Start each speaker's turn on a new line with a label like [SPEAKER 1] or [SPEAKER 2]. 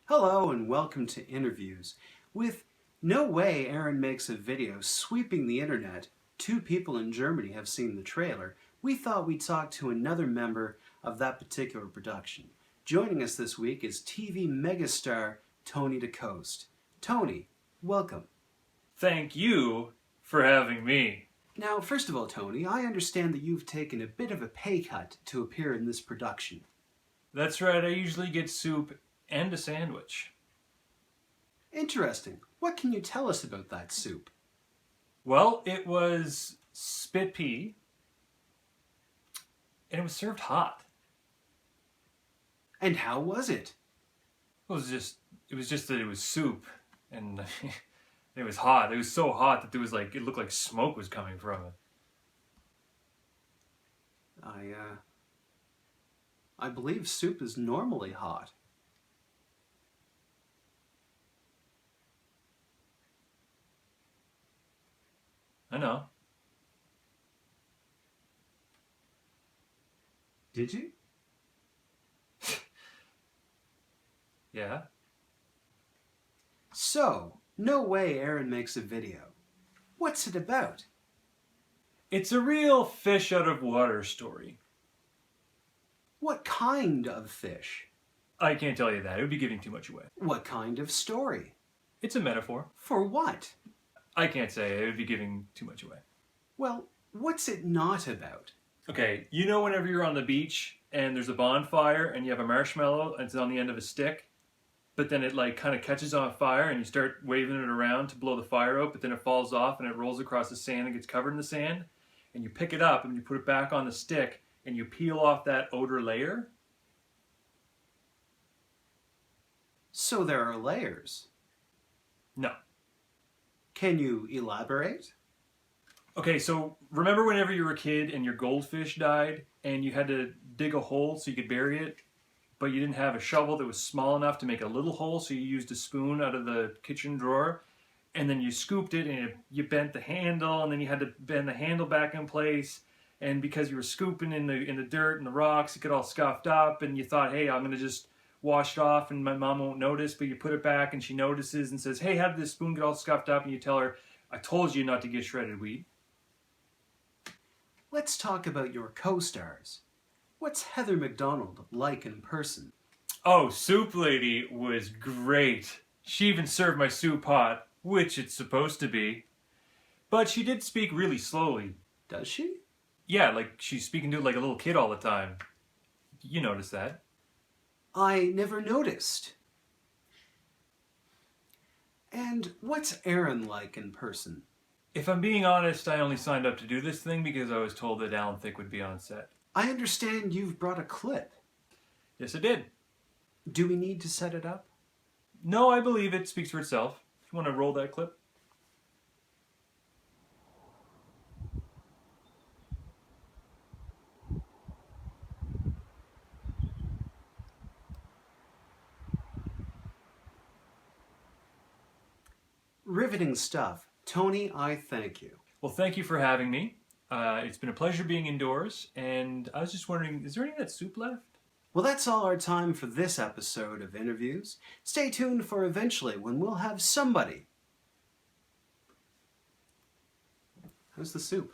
[SPEAKER 1] Hello and welcome to Interviews. With No Way Aaron Makes a Video sweeping the internet, 2 people in Germany have seen the trailer, we thought we'd talk to another member of that particular production. Joining us this week is TV megastar Tony DeCoste. Tony, welcome.
[SPEAKER 2] Thank you for having me.
[SPEAKER 1] Now, first of all, Tony, I understand that you've taken a bit of a pay cut to appear in this production.
[SPEAKER 2] That's right, I usually get soup and a sandwich.
[SPEAKER 1] Interesting. What can you tell us about that soup?
[SPEAKER 2] Well, it was spit pea, and it was served hot.
[SPEAKER 1] And how was it?
[SPEAKER 2] It was just that it was soup, and it was hot. It was so hot that it looked like smoke was coming from it.
[SPEAKER 1] I believe soup is normally hot.
[SPEAKER 2] I know.
[SPEAKER 1] Did you?
[SPEAKER 2] Yeah.
[SPEAKER 1] So, No Way Aaron Makes a Video. What's it about?
[SPEAKER 2] It's a real fish out of water story.
[SPEAKER 1] What kind of fish?
[SPEAKER 2] I can't tell you that. It would be giving too much away.
[SPEAKER 1] What kind of story?
[SPEAKER 2] It's a metaphor.
[SPEAKER 1] For what?
[SPEAKER 2] I can't say. It would be giving too much away.
[SPEAKER 1] Well, what's it not about?
[SPEAKER 2] Okay, you know whenever you're on the beach and there's a bonfire and you have a marshmallow and it's on the end of a stick, but then it kind of catches on fire and you start waving it around to blow the fire out, but then it falls off and it rolls across the sand and gets covered in the sand, and you pick it up and you put it back on the stick and you peel off that outer layer?
[SPEAKER 1] So there are layers.
[SPEAKER 2] No.
[SPEAKER 1] Can you elaborate?
[SPEAKER 2] Okay, so remember whenever you were a kid and your goldfish died and you had to dig a hole so you could bury it, but you didn't have a shovel that was small enough to make a little hole, so you used a spoon out of the kitchen drawer, and then you scooped it and you bent the handle, and then you had to bend the handle back in place, and because you were scooping in the dirt and the rocks, it got all scuffed up, and you thought, hey, I'm going to just wash it off and my mom won't notice, but you put it back and she notices and says, hey, how did this spoon get all scuffed up? And you tell her, I told you not to get shredded wheat.
[SPEAKER 1] Let's talk about your co-stars. What's Heather McDonald like in person?
[SPEAKER 2] Oh, Soup Lady was great. She even served my soup hot, which it's supposed to be. But she did speak really slowly.
[SPEAKER 1] Does she?
[SPEAKER 2] Yeah, like she's speaking to it like a little kid all the time. You noticed that.
[SPEAKER 1] I never noticed. And what's Aaron like in person?
[SPEAKER 2] If I'm being honest, I only signed up to do this thing because I was told that Alan Thicke would be on set.
[SPEAKER 1] I understand you've brought a clip.
[SPEAKER 2] Yes, I did.
[SPEAKER 1] Do we need to set it up?
[SPEAKER 2] No, I believe it speaks for itself. If you want to roll that clip.
[SPEAKER 1] Riveting stuff. Tony, I thank you.
[SPEAKER 2] Well, thank you for having me. It's been a pleasure being indoors, and I was just wondering, is there any of that soup left?
[SPEAKER 1] Well, that's all our time for this episode of Interviews. Stay tuned for eventually when we'll have somebody. How's the soup?